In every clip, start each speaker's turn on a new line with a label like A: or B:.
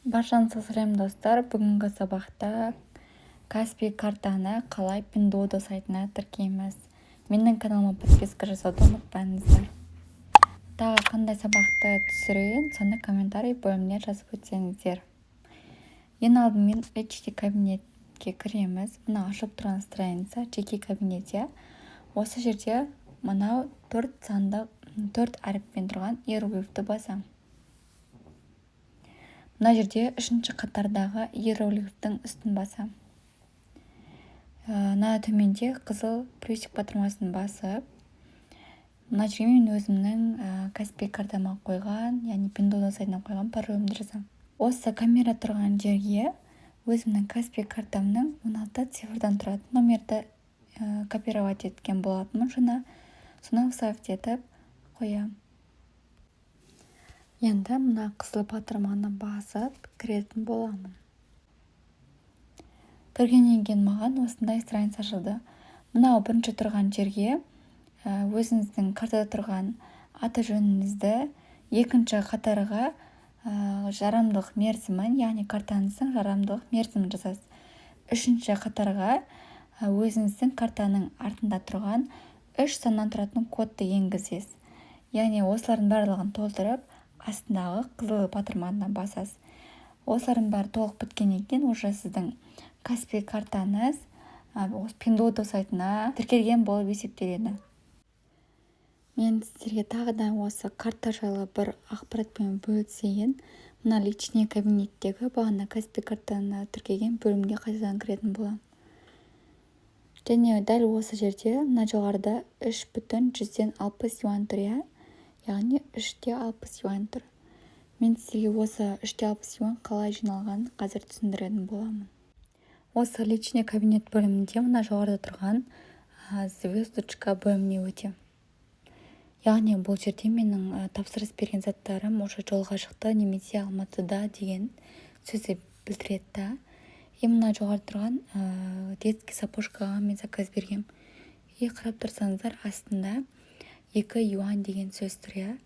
A: Баршаңызға сәлем достар. Бүгінгі сабақта Каспий картаны қалай Pinduoduo сайтына тіркейміз. Менің каналыма подписка жасауды ұмытпаңыздар. Тағы қандай сабақты түсірейін, соны комментарий бөліміне жазып өтсеңіздер. Ең алдымен личный кабинетке кіреміз. Мына ашып тұрған страница жеке кабинетте. Осы жерде мынау 4 әріппен тұрған иероглифті басам. Мына жерде 3-ші қатардағы иероглифтің үстін басам. Мына төменде қызыл плюсик батырмасын басып, мына жерге мен өзімнің Каспий картама қойған, яғни Pinduoduo сайтына қойған паролімді жазам. Осы камера тұрған жерге өзімнің Каспий картамның 16 цифрдан тұратын номерді копировать еткен болатынмын. Соны вставить етіп қоям. Енді мына қызыл батырманы басып кіретін боламын. Кіргеннен кейін маған осындай страница ашылды. Мынау бірінші тұрған жерге өзіңіздің картада тұрған аты жөніңізді, екінші қатарға жарамдылық мерзімін, яғни картаңыздың жарамдылық мерзімін жазасыз. Үшінші қатарға өзіңіздің картаның артында тұрған 3 саннан тұратын кодты енгізесіз. Яғни осылардың барлығын толтырып, астындағы қызыл батырманы басасыз. Осылардың бәрі толық біткеннен кейін уже сіздің Каспий картаңыз Pinduoduo сайтына тіркелген болып есептеледі. Мен сіздерге тағы да осы карта жайлы бір ақпаратпен бөлісейін. Мына личный кабинеттегі бағана Каспий картаны тіркеген бөлімге қайтадан кіретін боламын. Және дәл осы жерде мына жоғарыда 3,60 юань тұр, яғни 3,60 юань тұр. Мен сізге осы 3,60 юань қалай жиналғанын қазір түсіндіретін боламын. Осы личный кабинет бөлімінде мына жоғарыда тұрған звездочка бөліміне өтем. Яғни бұл жерде менің тапсырыс берген заттарым уже жолға шықты, немесе Алматыда деген сөзді білдіреді. Мына жоғарыда тұрған детский сапожкаға мен заказ бергем. Қарап тұрсаңыздар, астында 2 юань деген сөз тұр.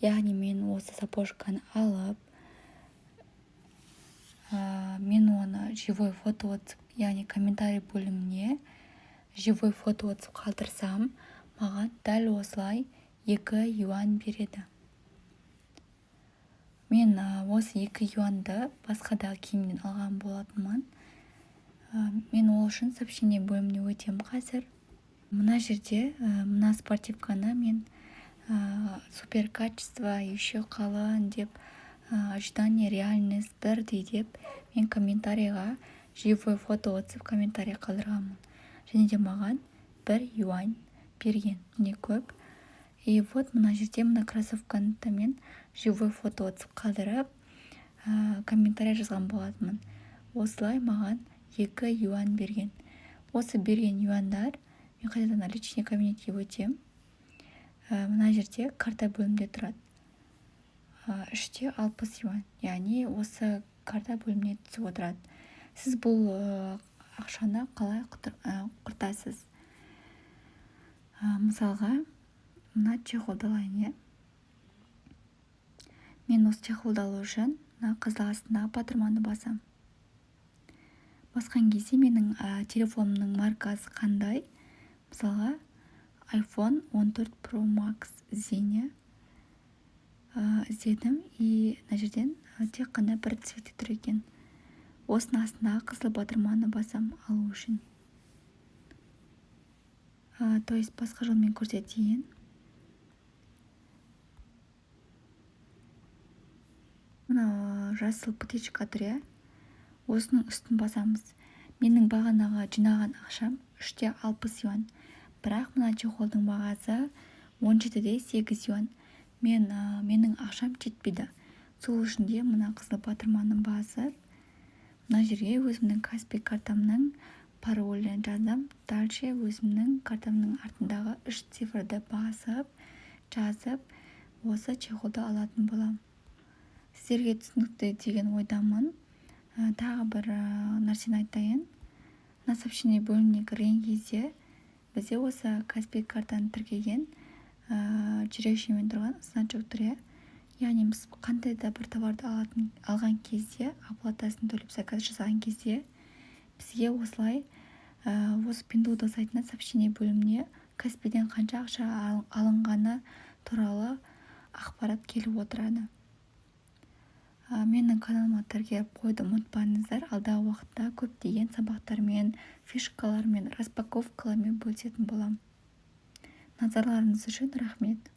A: Яғни мен осы сапожканы алып, мен оны живой фото отсып, яғни комментарий бөліміне живой фото отсып қалдырсам, маған дәл осылай 2 юань береді. Мен осы 2 юаньды басқадағы киімнен алған болатынмын. Мен ол үшін сообщение бөліміне өтем қазір. Мына жерде мына спортивканы мен супер качество, еще қалын деп, ожидание, реальность бірдей деп, мен комментарийға живой фото отсып комментарий қалдырғанмын. Және де маған 1 юань берген, не көп. И вот мына жерде мына кроссовканы да мен живой фото отсып қалдырып комментарий жазған болатынмын. Осылай маған 2 юань берген. Осы берген юаньдар мен қайтадан личный кабинетке өтем. Мына жерде карта бөлімде тұрады. 3,60 юань. Яғни осы карта бөліміне түсіп отырады. Сіз бұл ақшаны қалай құртасыз? Мысалға, мына чехолды алайын. Мен осы чехолды алу үшін мына қызыл астындағы батырманы басам. Басқан кезде менің телефонымның маркасы қандай? Мысалға, iPhone 14 Pro Max іздедім. И мына жерден тек қана бір цветте тұр екен. Осының астындағы қызыл батырманы басам алу үшін. То есть басқа жолмен көрсетейін. Мына жасыл птичка тұр. Осының үстін басамыз. Менің бағанаға жинаған ақшам 3,60 юань. Бірақ мына чехолдың бағасы 17,8 юань. Менің ақшам жетпейді. Сол үшін де мына қызыл батырманы басып, мына жерге өзімнің Каспий картамның паролін жаздым. Дальше өзімнің картамның артындағы 3 цифрды басып, жазып, осы чехолды алатын болам. Сіздерге түсінікті деген ойдамын. Тағы бір нәрсені айтайын. Мына сообщение бөліміне кірген кезде бізде осы Каспий картаны тіркеген жүрекшемен тұрған значок тұр. яғни біз қандай да бір товарды алған кезде оплатасын төлеп заказ жасаған кезде бізге осылай осы Pinduoduo сайтына сообщение бөліміне Каспийден қанша ақша алынғаны туралы ақпарат келіп отырады. Менің каналыма тіркеліп қойды ұмытпаңыздар. Алдағы уақытта көптеген сабақтармен, фишкалармен, распаковкалармен бөлісетін боламын. Назарларыңыз үшін рахмет.